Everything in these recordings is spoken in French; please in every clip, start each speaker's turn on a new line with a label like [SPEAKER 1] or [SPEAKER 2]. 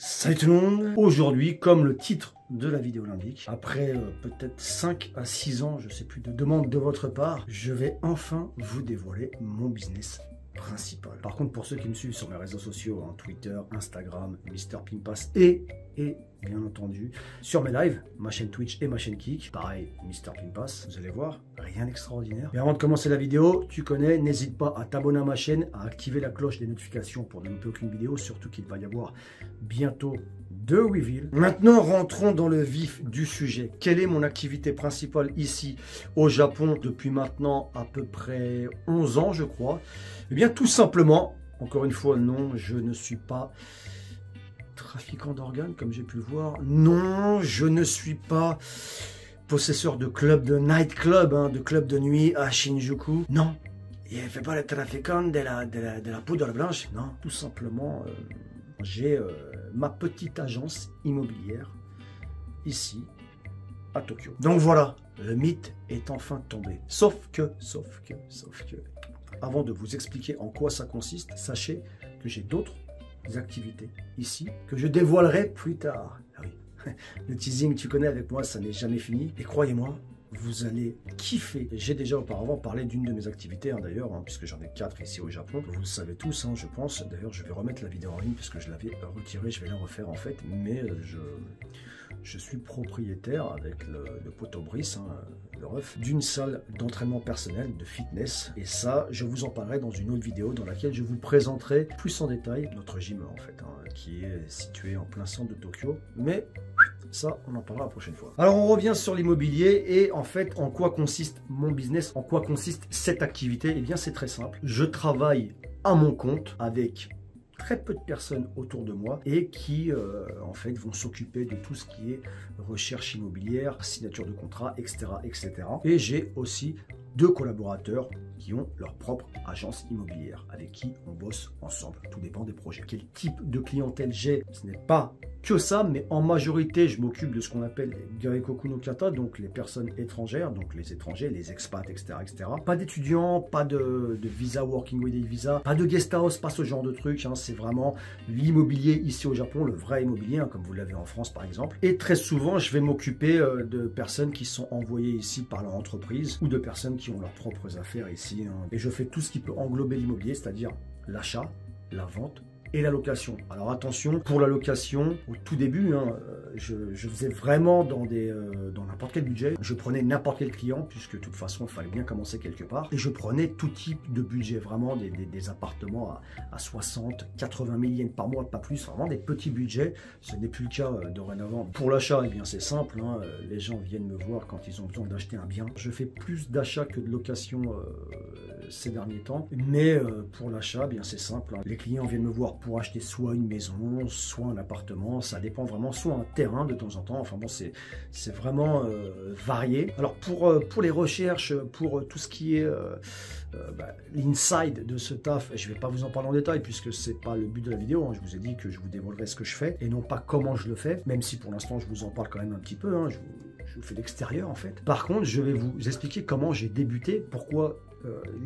[SPEAKER 1] Salut tout le monde. Aujourd'hui, comme le titre de la vidéo l'indique, après peut-être 5 à 6 ans, je sais plus, de demande de votre part, je vais enfin vous dévoiler mon business principal. Par contre, pour ceux qui me suivent sur mes réseaux sociaux, hein, Twitter, Instagram, Mr Pimpass et bien entendu sur mes lives, ma chaîne Twitch et ma chaîne Kick, pareil, Mr Pimpass, vous allez voir, rien d'extraordinaire. Mais avant de commencer la vidéo, tu connais, n'hésite pas à t'abonner à ma chaîne, à activer la cloche des notifications pour ne louper aucune vidéo, surtout qu'il va y avoir bientôt de reveal. Maintenant, rentrons dans le vif du sujet. Quelle est mon activité principale ici au Japon depuis maintenant à peu près 11 ans, je crois? Eh bien, tout simplement, encore une fois, non, je ne suis pas trafiquant d'organes, comme j'ai pu le voir. Non, je ne suis pas possesseur de club, de nightclub, hein, de club de nuit à Shinjuku. Non, il ne fait pas le trafiquant de la poudre blanche. Non, tout simplement, j'ai ma petite agence immobilière ici à Tokyo. Donc voilà, le mythe est enfin tombé. Sauf que, avant de vous expliquer en quoi ça consiste, sachez que j'ai d'autres activités ici que je dévoilerai plus tard. Ah oui, le teasing, tu connais avec moi, ça n'est jamais fini. Et croyez-moi, vous allez kiffer. J'ai déjà auparavant parlé d'une de mes activités, hein, d'ailleurs, hein, puisque j'en ai 4 ici au Japon. Vous le savez tous, hein, je pense. D'ailleurs, je vais remettre la vidéo en ligne puisque je l'avais retirée. Je vais la refaire en fait, mais je suis propriétaire avec le poteau Brice, hein, le ref, d'une salle d'entraînement personnel, de fitness. Et ça, je vous en parlerai dans une autre vidéo dans laquelle je vous présenterai plus en détail notre gym en fait, hein, qui est situé en plein centre de Tokyo. Mais ça, on en parlera la prochaine fois. Alors, on revient sur l'immobilier et en fait, en quoi consiste mon business, en quoi consiste cette activité? Eh bien, c'est très simple. Je travaille à mon compte avec très peu de personnes autour de moi et qui en fait vont s'occuper de tout ce qui est recherche immobilière, signature de contrat, etc. etc. Et j'ai aussi 2 collaborateurs qui ont leur propre agence immobilière avec qui on bosse ensemble. Tout dépend des projets. Quel type de clientèle j'ai? Ce n'est pas que ça, mais en majorité, je m'occupe de ce qu'on appelle les Gaekoku no Kata, donc les personnes étrangères, donc les étrangers, les expats, etc. etc. Pas d'étudiants, pas de visa, working holiday visa, pas de guest house, pas ce genre de truc. Hein, c'est vraiment l'immobilier ici au Japon, le vrai immobilier, hein, comme vous l'avez en France par exemple. Et très souvent, je vais m'occuper de personnes qui sont envoyées ici par leur entreprise ou de personnes qui ont leurs propres affaires ici. Hein. Et je fais tout ce qui peut englober l'immobilier, c'est-à-dire l'achat, la vente et la location. Alors attention, pour la location, au tout début, hein, je faisais vraiment dans n'importe quel budget. Je prenais n'importe quel client, puisque de toute façon, il fallait bien commencer quelque part. Et je prenais tout type de budget, vraiment des appartements à 60, 80 000 yens par mois, pas plus, vraiment des petits budgets. Ce n'est plus le cas dorénavant. Pour l'achat, eh bien c'est simple, hein, les gens viennent me voir quand ils ont besoin d'acheter un bien. Je fais plus d'achats que de location ces derniers temps, mais pour l'achat, eh bien c'est simple, hein. Les clients viennent me voir pour acheter soit une maison, soit un appartement, ça dépend vraiment, soit un terrain de temps en temps, enfin bon, c'est vraiment varié. Alors pour les recherches, pour tout ce qui est l'inside de ce taf, je ne vais pas vous en parler en détail puisque c'est pas le but de la vidéo, hein. Je vous ai dit que je vous dévoilerai ce que je fais et non pas comment je le fais, même si pour l'instant je vous en parle quand même un petit peu, hein. Je vous fais l'extérieur en fait. Par contre, je vais vous expliquer comment j'ai débuté, pourquoi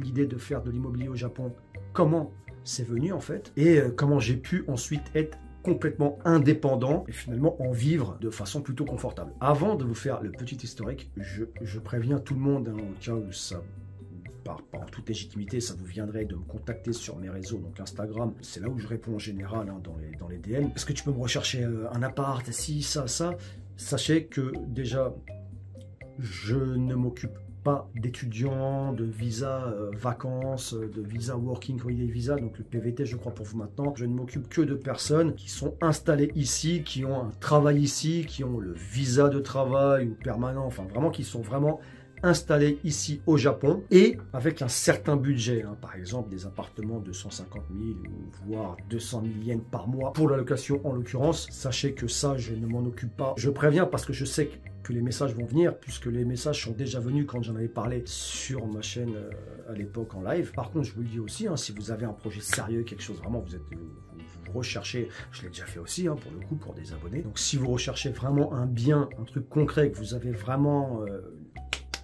[SPEAKER 1] l'idée de faire de l'immobilier au Japon, comment c'est venu en fait, et comment j'ai pu ensuite être complètement indépendant et finalement en vivre de façon plutôt confortable. Avant de vous faire le petit historique, je préviens tout le monde, hein, au cas où ça, par toute légitimité, ça vous viendrait de me contacter sur mes réseaux, donc Instagram, c'est là où je réponds en général, hein, dans les DM. Est-ce que tu peux me rechercher un appart, si, ça, sachez que déjà, je ne m'occupe pas d'étudiants, de visa vacances, de visa working holiday visa, donc le PVT je crois pour vous maintenant. Je ne m'occupe que de personnes qui sont installées ici, qui ont un travail ici, qui ont le visa de travail ou permanent, enfin vraiment qui sont vraiment installés ici au Japon et avec un certain budget, hein, par exemple des appartements de 150 000 ou voire 200 000 yens par mois pour la location en l'occurrence. Sachez que ça je ne m'en occupe pas, je préviens parce que je sais que les messages vont venir puisque les messages sont déjà venus quand j'en avais parlé sur ma chaîne à l'époque en live. Par contre je vous le dis aussi, hein, si vous avez un projet sérieux, quelque chose vraiment, vous recherchez, je l'ai déjà fait aussi hein, pour le coup pour des abonnés, donc si vous recherchez vraiment un bien, un truc concret que vous avez vraiment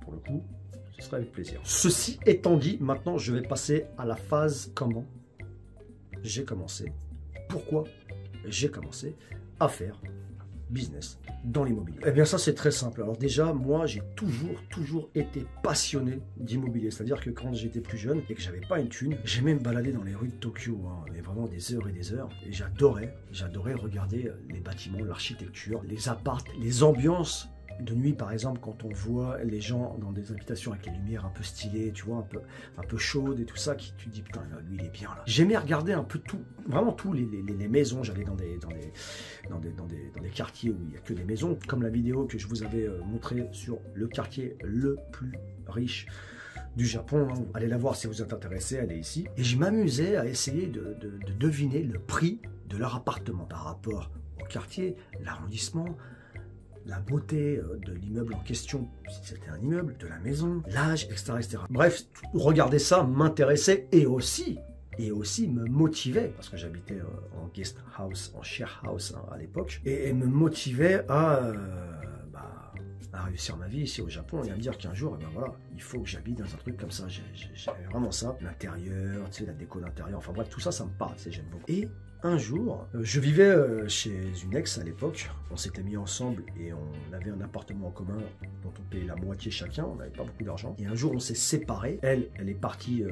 [SPEAKER 1] pour le coup, ce sera avec plaisir. Ceci étant dit, maintenant je vais passer à la phase comment j'ai commencé, pourquoi j'ai commencé affaires, business dans l'immobilier? Eh bien ça c'est très simple. Alors déjà moi j'ai toujours été passionné d'immobilier. C'est-à-dire que quand j'étais plus jeune et que j'avais pas une thune, j'aimais me balader dans les rues de Tokyo, hein, mais vraiment des heures et des heures. Et j'adorais regarder les bâtiments, l'architecture, les apparts, les ambiances. De nuit, par exemple, quand on voit les gens dans des habitations avec les lumières un peu stylées, tu vois, un peu chaudes et tout ça, tu te dis, putain, lui, il est bien là. J'aimais regarder un peu tout, vraiment tous les maisons. J'allais dans des quartiers où il n'y a que des maisons, comme la vidéo que je vous avais montrée sur le quartier le plus riche du Japon. Hein. Allez la voir si vous êtes intéressé, elle est ici. Et je m'amusais à essayer de deviner le prix de leur appartement par rapport au quartier, l'arrondissement, la beauté de l'immeuble en question, si c'était un immeuble, de la maison, l'âge, etc., etc. Bref, regarder ça m'intéressait et aussi me motivait, parce que j'habitais en guest house, en share house hein, à l'époque, et me motivait à réussir ma vie ici au Japon et à me dire qu'un jour, eh ben voilà, il faut que j'habite dans un truc comme ça. J'avais vraiment ça, l'intérieur, tu sais, la déco d'intérieur, enfin bref, tout ça, ça me parle, tu sais, j'aime beaucoup. Et un jour, je vivais chez une ex à l'époque, on s'était mis ensemble et on avait un appartement en commun dont on payait la moitié chacun, on n'avait pas beaucoup d'argent. Et un jour, on s'est séparés. Elle est partie,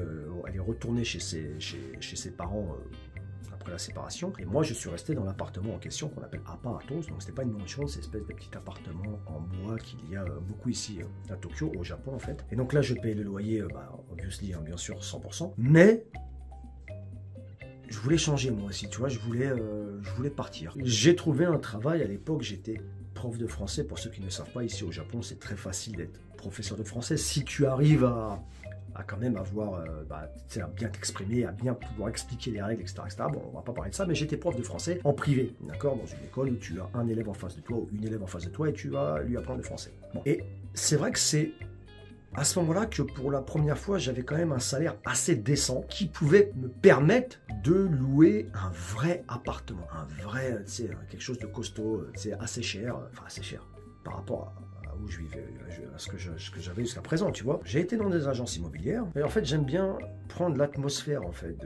[SPEAKER 1] elle est retournée chez ses parents après la séparation. Et moi, je suis resté dans l'appartement en question qu'on appelle Aparatos. Donc, c'était pas une mansion, c'est une espèce de petit appartement en bois qu'il y a beaucoup ici à Tokyo, au Japon en fait. Et donc là, je payais le loyer, obviously, hein, bien sûr, 100%. Mais je voulais changer moi aussi, tu vois, je voulais partir. J'ai trouvé un travail à l'époque, j'étais prof de français. Pour ceux qui ne savent pas, ici au Japon, c'est très facile d'être professeur de français. Si tu arrives à quand même avoir, à bien t'exprimer, à bien pouvoir expliquer les règles, etc., etc. Bon, on va pas parler de ça, mais j'étais prof de français en privé, d'accord, dans une école où tu as un élève en face de toi ou une élève en face de toi et tu vas lui apprendre le français. Bon. Et c'est vrai que c'est à ce moment-là que pour la première fois, j'avais quand même un salaire assez décent qui pouvait me permettre de louer un vrai appartement, un vrai, tu sais, quelque chose de costaud, c'est assez cher par rapport à où je vivais, à ce que j'avais jusqu'à présent, tu vois. J'ai été dans des agences immobilières, et en fait, j'aime bien prendre l'atmosphère, en fait,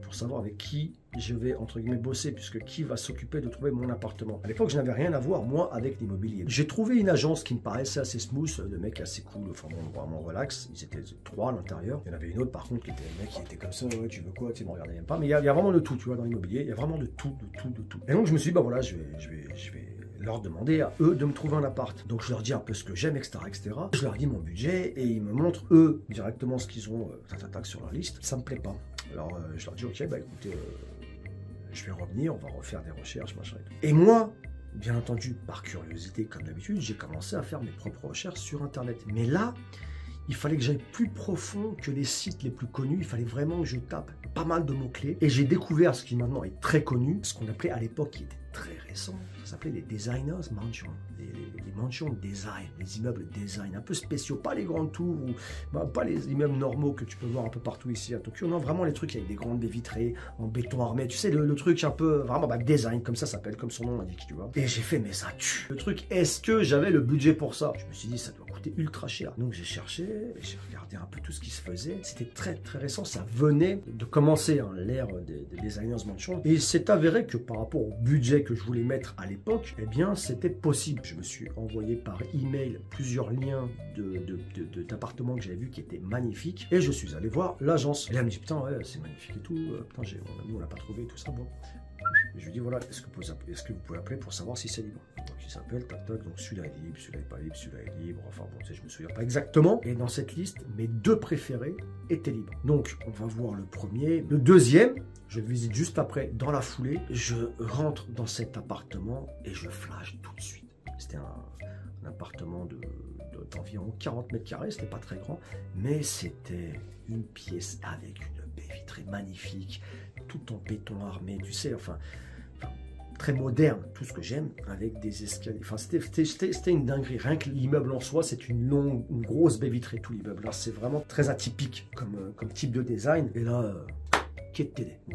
[SPEAKER 1] pour savoir avec qui je vais, entre guillemets, bosser, puisque qui va s'occuper de trouver mon appartement. À l'époque, je n'avais rien à voir, moi, avec l'immobilier. J'ai trouvé une agence qui me paraissait assez smooth, de mecs assez cool, enfin bon, vraiment relax. Ils étaient 3 à l'intérieur. Il y en avait une autre, par contre, qui était le mec qui était comme ça, ouais, tu veux quoi, tu ne me regardais même pas. Mais il y a vraiment de tout, tu vois, dans l'immobilier. Il y a vraiment de tout. Et donc, je me suis dit, bah voilà, je vais leur demander à eux de me trouver un appart. Donc je leur dis un peu ce que j'aime, etc., etc. Je leur dis mon budget et ils me montrent eux directement ce qu'ils ont sur leur liste. Ça me plaît pas. Alors je leur dis ok, bah écoutez, je vais revenir, on va refaire des recherches, machin et tout. Et moi, bien entendu, par curiosité comme d'habitude, j'ai commencé à faire mes propres recherches sur internet. Mais là, il fallait que j'aille plus profond que les sites les plus connus. Il fallait vraiment que je tape pas mal de mots-clés. Et j'ai découvert ce qui maintenant est très connu, ce qu'on appelait à l'époque, qui était très récent, ça s'appelait les designers mansions, les mansions de design, les immeubles design, un peu spéciaux, pas les grandes tours, ou pas les immeubles normaux que tu peux voir un peu partout ici à Tokyo, non, vraiment les trucs avec des grandes baies vitrées, en béton armé, tu sais, le truc un peu, vraiment, design, comme ça s'appelle, comme son nom l'indique, tu vois. Et j'ai fait, mais ça tue. Le truc, est-ce que j'avais le budget pour ça? Je me suis dit, ça doit coûter ultra cher. Donc j'ai cherché, j'ai regardé un peu tout ce qui se faisait. C'était très très récent, ça venait de commencer hein, l'ère des designers mansions. Et c'est avéré que par rapport au budget que je voulais mettre à l'époque, eh bien c'était possible. Je me suis envoyé par email plusieurs liens d'appartements que j'avais vus qui étaient magnifiques. Et je suis allé voir l'agence. Et là elle me dit, putain ouais, c'est magnifique et tout. Putain, nous on l'a pas trouvé et tout ça. Bon. Et je lui dis voilà, est-ce que vous pouvez appeler pour savoir si c'est libre? Donc il s'appelle, tac tac, donc celui-là est libre, celui-là n'est pas libre, celui-là est libre, enfin bon, tu sais, je me souviens pas exactement. Et dans cette liste, mes 2 préférés étaient libres. Donc on va voir le premier. Le deuxième, je le visite juste après, dans la foulée, je rentre dans cet appartement et je flash tout de suite. C'était un appartement d'environ 40 mètres carrés, c'était pas très grand, mais c'était une pièce avec une baie vitrée magnifique, tout en béton armé, tu sais, enfin très moderne, tout ce que j'aime, avec des escaliers. Enfin, c'était une dinguerie. Rien que l'immeuble en soi, c'est une grosse baie vitrée, tout l'immeuble. Là, c'est vraiment très atypique comme type de design. Et là,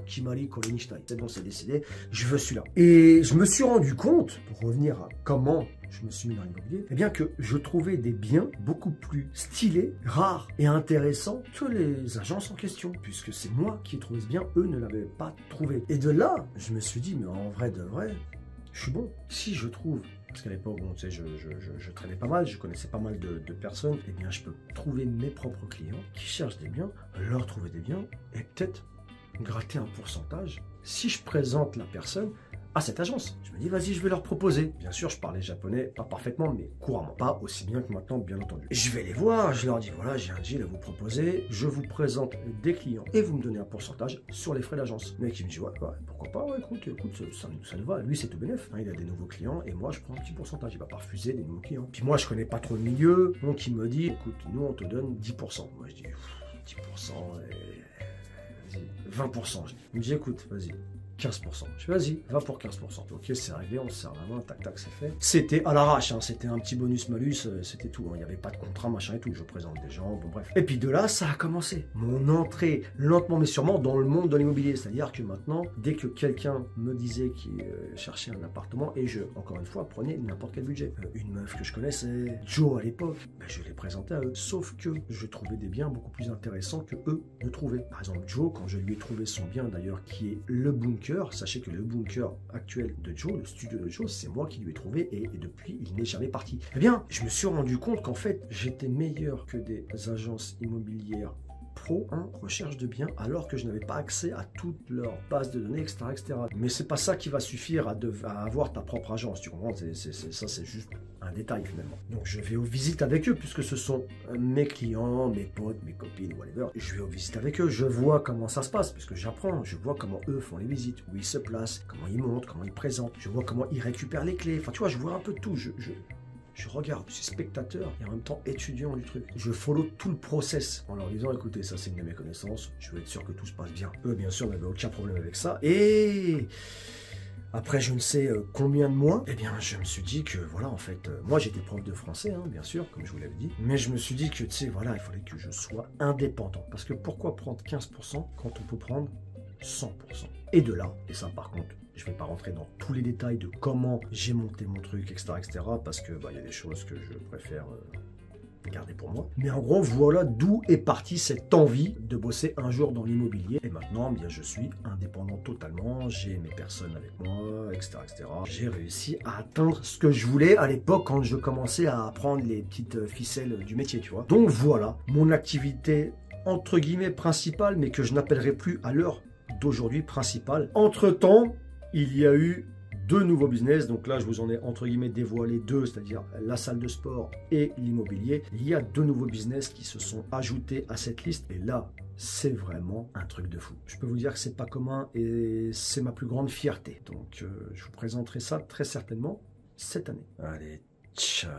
[SPEAKER 1] Kimari Korenishtai. C'est bon, c'est décidé, je veux celui-là. Et je me suis rendu compte, pour revenir à comment je me suis mis dans l'immobilier, eh bien que je trouvais des biens beaucoup plus stylés, rares et intéressants que les agences en question, puisque c'est moi qui ai trouvé ce bien, eux ne l'avaient pas trouvé. Et de là, je me suis dit, mais en vrai de vrai, je suis bon. Si je trouve, parce qu'à l'époque, bon, tu sais, je traînais pas mal, je connaissais pas mal de personnes, eh bien, je peux trouver mes propres clients qui cherchent des biens, leur trouver des biens, et peut-être gratter un pourcentage. Si je présente la personne à cette agence, je me dis, vas-y, je vais leur proposer. Bien sûr, je parlais japonais, pas parfaitement, mais couramment. Pas aussi bien que maintenant, bien entendu. Je vais les voir, je leur dis, voilà, j'ai un deal à vous proposer, je vous présente des clients et vous me donnez un pourcentage sur les frais d'agence. Le mec, il me dit, ouais, pourquoi pas, ouais, écoute, ça nous va. Lui, c'est tout bénef. Hein, il a des nouveaux clients et moi, je prends un petit pourcentage. Il va pas refuser des nouveaux clients. Puis moi, je connais pas trop le milieu, donc il me dit, écoute, nous, on te donne 10%. Moi, je dis, 10%, vas-y, 20%. Il me dit, écoute, vas-y. 15%. Je fais, vas-y, va pour 15%. Ok, c'est arrivé, on se serre la main, tac, tac, c'est fait. C'était à l'arrache, hein, c'était un petit bonus-malus, c'était tout. Hein, il n'y avait pas de contrat, machin et tout. Je présente des gens, bon, bref. Et puis de là, ça a commencé. Mon entrée, lentement mais sûrement, dans le monde de l'immobilier. C'est-à-dire que maintenant, dès que quelqu'un me disait qu'il cherchait un appartement, et je, encore une fois, prenais n'importe quel budget. Une meuf que je connaissais, Joe à l'époque, ben, je les présentais à eux. Sauf que je trouvais des biens beaucoup plus intéressants que eux ne trouvaient. Par exemple, Joe, quand je lui ai trouvé son bien d'ailleurs, qui est le bunker, sachez que le bunker actuel de Joe, le studio de Joe, c'est moi qui lui ai trouvé et depuis, il n'est jamais parti. Eh bien, je me suis rendu compte qu'en fait, j'étais meilleur que des agences immobilières pro en recherche de biens alors que je n'avais pas accès à toutes leurs bases de données, etc. etc. Mais c'est pas ça qui va suffire à avoir ta propre agence, tu comprends? Ça, c'est juste un détail finalement. Donc je vais aux visites avec eux puisque ce sont mes clients, mes potes, mes copines, whatever. Je vais aux visites avec eux, je vois comment ça se passe puisque j'apprends, je vois comment eux font les visites, où ils se placent, comment ils montent, comment ils présentent, je vois comment ils récupèrent les clés. Enfin tu vois, je vois un peu tout. Je regarde, je suis spectateur et en même temps étudiant du truc. Je follow tout le process en leur disant, écoutez, ça c'est une de mes connaissances, je veux être sûr que tout se passe bien. Eux, bien sûr, n'avaient aucun problème avec ça. Et après je ne sais combien de mois, eh bien je me suis dit que voilà, en fait, moi j'étais prof de français, hein, bien sûr, comme je vous l'avais dit, mais je me suis dit que, tu sais, voilà, il fallait que je sois indépendant. Parce que pourquoi prendre 15% quand on peut prendre 100%? Et de là, et ça par contre, je ne vais pas rentrer dans tous les détails de comment j'ai monté mon truc, etc., parce que y a des choses que je préfère garder pour moi. Mais en gros, voilà d'où est partie cette envie de bosser un jour dans l'immobilier. Et maintenant, bien, je suis indépendant totalement, j'ai mes personnes avec moi, etc., etc. J'ai réussi à atteindre ce que je voulais à l'époque quand je commençais à apprendre les petites ficelles du métier, tu vois. Donc voilà, mon activité entre guillemets principale, mais que je n'appellerai plus à l'heure d'aujourd'hui principale. Entre-temps, il y a eu 2 nouveaux business, donc là je vous en ai entre guillemets dévoilé 2, c'est-à-dire la salle de sport et l'immobilier. Il y a 2 nouveaux business qui se sont ajoutés à cette liste et là c'est vraiment un truc de fou. Je peux vous dire que c'est pas commun et c'est ma plus grande fierté. Donc je vous présenterai ça très certainement cette année. Allez, ciao.